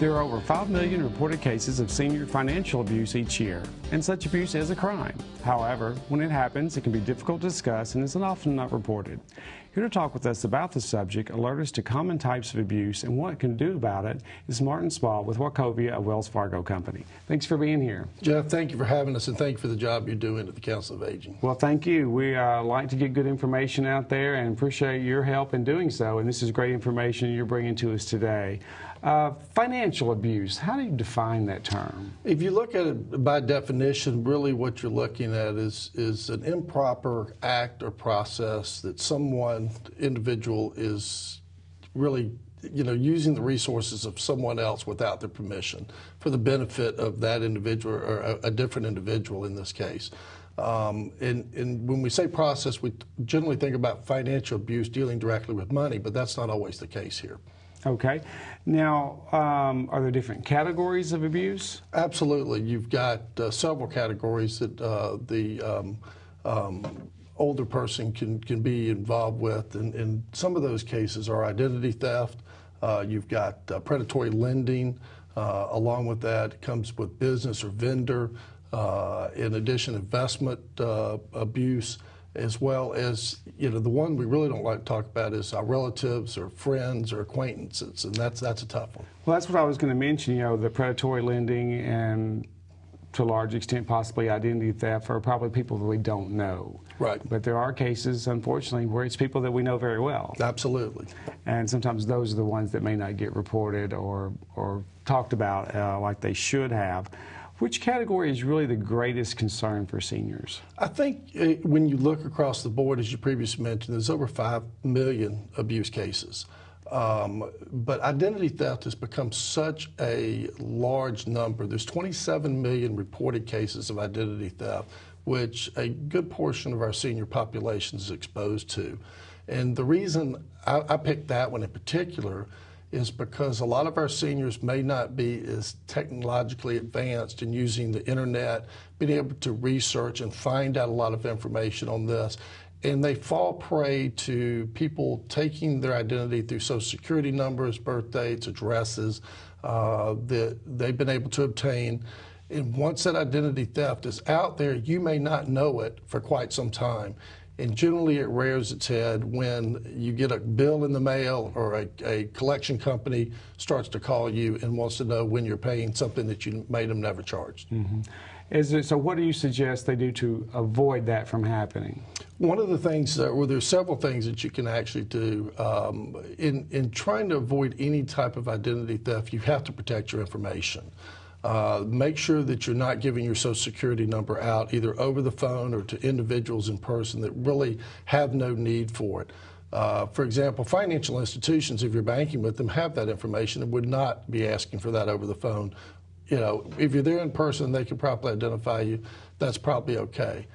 There are over 5 million reported cases of senior financial abuse each year, and such abuse is a crime. However, when it happens, it can be difficult to discuss and is often not reported. Here to talk with us about the subject, alert us to common types of abuse and what it can do about it, is Martin Spall with Wachovia, a Wells Fargo company. Thanks for being here. Jeff, thank you for having us, and thank you for the job you're doing at the Council of Aging. Well, thank you. We like to get good information out there and appreciate your help in doing so, and this is great information you're bringing to us today. Financial abuse, how do you define that term? If you look at it by definition, really what you're looking at is an improper act or process that individual is really using the resources of someone else without their permission for the benefit of that individual or a different individual in this case. And when we say process, we generally think about financial abuse dealing directly with money, but that's not always the case here. Okay. Now, are there different categories of abuse? Absolutely. You've got several categories that the older person can be involved with, and some of those cases are identity theft. You've got predatory lending. Along with that, it comes with business or vendor. In addition, investment abuse, as well as, the one we really don't like to talk about is our relatives or friends or acquaintances, and that's a tough one. Well, that's what I was going to mention, the predatory lending and, to a large extent, possibly identity theft are probably people that we don't know. Right. But there are cases, unfortunately, where it's people that we know very well. Absolutely. And sometimes those are the ones that may not get reported or talked about like they should have. Which category is really the greatest concern for seniors? I think when you look across the board, as you previously mentioned, there's over 5 million abuse cases. But identity theft has become such a large number. There's 27 million reported cases of identity theft, which a good portion of our senior population is exposed to. And the reason I picked that one in particular is because a lot of our seniors may not be as technologically advanced in using the internet, being able to research and find out a lot of information on this. And they fall prey to people taking their identity through Social Security numbers, birth dates, addresses that they've been able to obtain. And once that identity theft is out there, you may not know it for quite some time. And generally it rears its head when you get a bill in the mail or a collection company starts to call you and wants to know when you're paying something that you made them never charged. Mm-hmm. So what do you suggest they do to avoid that from happening? One of the things, there's several things that you can actually do. In trying to avoid any type of identity theft, you have to protect your information. Make sure that you're not giving your Social Security number out either over the phone or to individuals in person that really have no need for it. For example, financial institutions, if you're banking with them, have that information and would not be asking for that over the phone. If you're there in person, they can properly identify you. That's probably okay.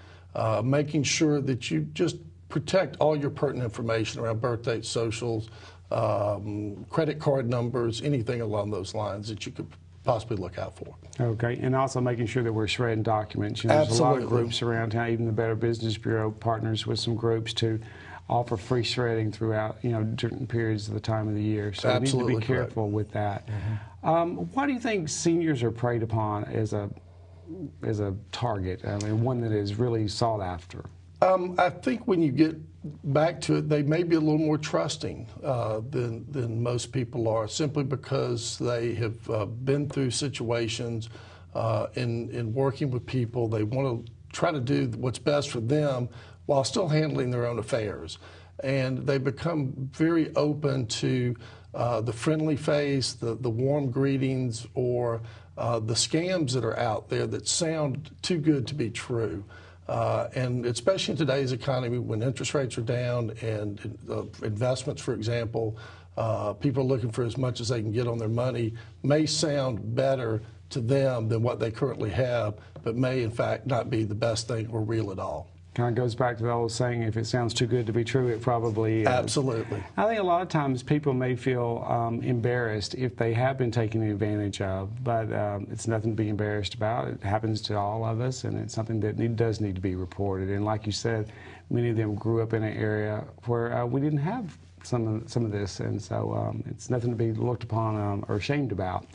Making sure that you just protect all your pertinent information around birth dates, socials, credit card numbers, anything along those lines that you could possibly look out for. Okay, and also making sure that we're shredding documents. There's a lot of groups around town, even the Better Business Bureau partners with some groups to offer free shredding throughout, different periods of the time of the year. So we need to be careful with that. Mm-hmm. Why do you think seniors are preyed upon as a target? I mean, one that is really sought after? I think when you get back to it, they may be a little more trusting than most people are, simply because they have been through situations in working with people. They want to try to do what's best for them while still handling their own affairs. And they become very open to the friendly face, the warm greetings, or the scams that are out there that sound too good to be true. And especially in today's economy, when interest rates are down and investments, for example, people are looking for as much as they can get on their money, may sound better to them than what they currently have, but may in fact not be the best thing or real at all. Kind of goes back to the old saying, if it sounds too good to be true, it probably is. Absolutely. I think a lot of times people may feel embarrassed if they have been taken advantage of, but it's nothing to be embarrassed about. It happens to all of us, and it's something that does need to be reported. And like you said, many of them grew up in an area where we didn't have some of this, and so it's nothing to be looked upon or ashamed about.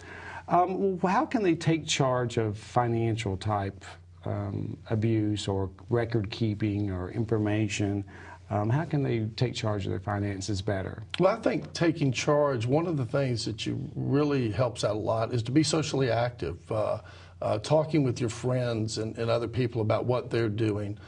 Well, how can they take charge of financial type abuse or record keeping or information? How can they take charge of their finances better? Well, I think taking charge, one of the things that really helps out a lot is to be socially active, talking with your friends and other people about what they're doing,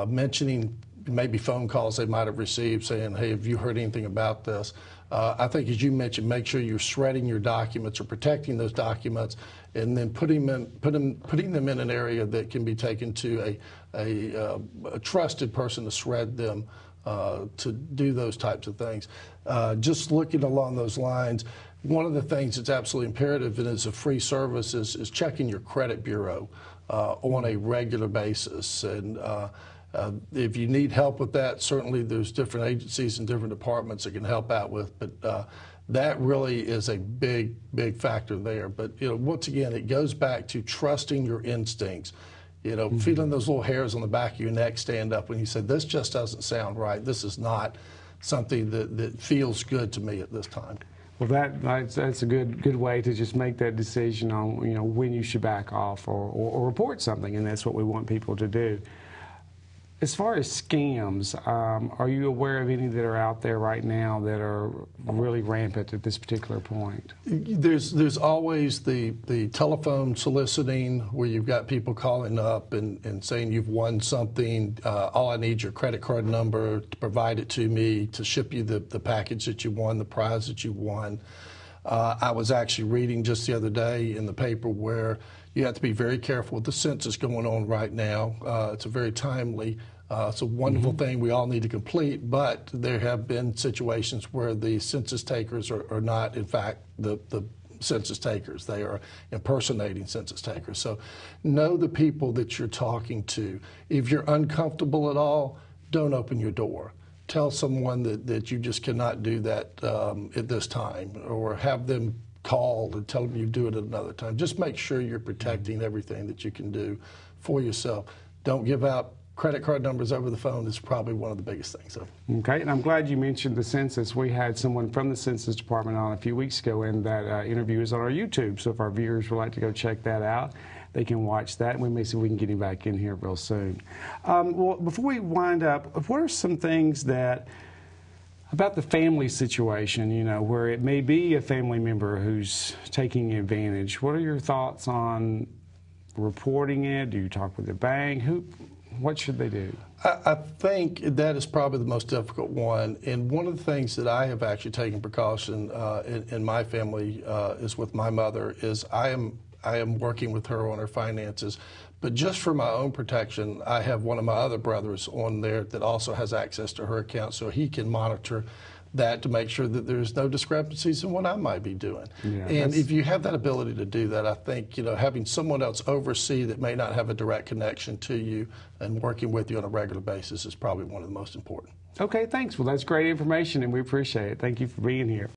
mentioning maybe phone calls they might have received saying, hey, have you heard anything about this? I think, as you mentioned, make sure you're shredding your documents or protecting those documents, and then putting them in an area that can be taken to a trusted person to shred them, to do those types of things. Just looking along those lines, one of the things that's absolutely imperative, and is a free service, is checking your credit bureau on a regular basis. And if you need help with that, certainly there's different agencies and different departments that can help out with, but that really is a big factor there. But once again, it goes back to trusting your instincts. Feeling those little hairs on the back of your neck stand up when you say, this just doesn't sound right. This is not something that feels good to me at this time. Well, that's a good way to just make that decision on when you should back off or report something, and that's what we want people to do. As far as scams, are you aware of any that are out there right now that are really rampant at this particular point? There's always the telephone soliciting, where you've got people calling up and saying you've won something. All I need is your credit card number to provide it to me to ship you the package that you won, the prize that you won. I was actually reading just the other day in the paper where you have to be very careful with the census going on right now. It's a very timely, it's a wonderful thing we all need to complete, but there have been situations where the census takers are not, in fact, the census takers. They are impersonating census takers. So know the people that you're talking to. If you're uncomfortable at all, don't open your door. Tell someone that you just cannot do that at this time, or have them call and tell them you do it at another time. Just make sure you're protecting everything that you can do for yourself. Don't give out credit card numbers over the phone. Is probably one of the biggest things. So. Okay, and I'm glad you mentioned the census. We had someone from the Census Department on a few weeks ago, and that interview is on our YouTube. So if our viewers would like to go check that out, they can watch that, and we may see if we can get him back in here real soon. Well, before we wind up, what are some things about the family situation, where it may be a family member who's taking advantage? What are your thoughts on reporting it? Do you talk with the bank? What should they do? I think that is probably the most difficult one. And one of the things that I have actually taken precaution in my family is with my mother, is I am working with her on her finances. But just for my own protection, I have one of my other brothers on there that also has access to her account, so he can monitor that to make sure that there's no discrepancies in what I might be doing. Yeah, and if you have that ability to do that, I think having someone else oversee that may not have a direct connection to you and working with you on a regular basis is probably one of the most important. Okay, thanks. Well, that's great information, and we appreciate it. Thank you for being here.